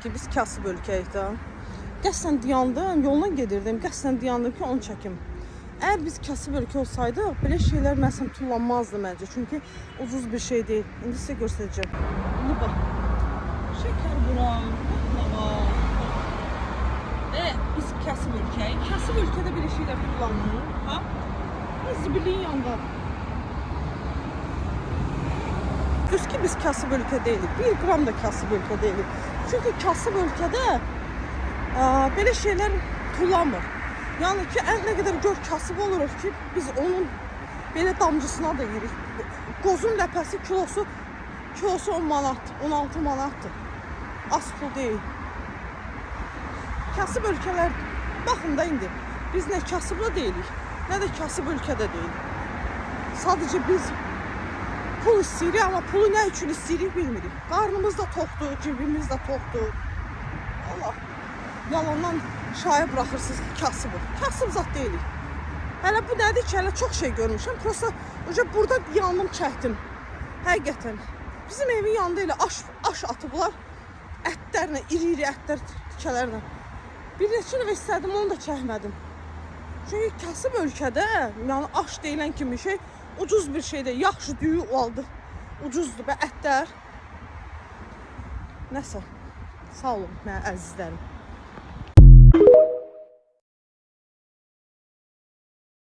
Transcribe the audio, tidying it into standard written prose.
ki, biz kasıb ölkəyik də. Qəsdən dayandım, yoldan gedirdim, qəsdən dayandım ki, onu çəkim. Əgər biz kasıb ölkə olsaydıq, belə şeylər məsələn tullanmazdı məncə. Çünki ucuz bir şey deyil. İndi sizə göstərəcəm. İndi bax. Şəkər bura, baklava. Biz kasıb ölkəyik. Kasıb ölkədə belə şeylər tullanmır. Ha? Zibilin yanında. Düz ki, biz kasıb ölkə deyilik. 1 qram da kasıb ölkə deyilik. Çünki kasıb ölkədə belə şeylər tullanmır. Yəni ki, nə qədər gör kasıb oluruq ki, biz onun belə damcısına da yirik. Qozun ləpəsi kilosu 10 manat, 16 manatdır. Az pul deyil. Kasıb ölkələr, baxın da indi, biz nə kasıbla deyilik, nə də kasıb ölkədə deyilik. Sadəcə biz pul istəyirik, amma pulu nə üçün istəyirik bilmirik. Qarnımız da toxdur, cibimiz də toxdur. Allah, yalandan şaya buraxırsınız kasıbı. Kasıb zat deyilik. Hələ bu nədir ki, hələ çox şey görmüşəm. Prosta burada yandım, çəkdim. Həqiqətən. Bizim evin yanında elə aş atıblar. Ətlərlə, iri-iri ətlər tikələrlə. Bir neçə dəfə istədim, onu da çəkmədim. Çünki kasıb ölkədə, yəni aş deyilən kimi şey ucuz bir şeydir. Yaxşı düyü aldı. Ucuzdur və ətlər. Nəsə, sağ olun mənə əzizlərim.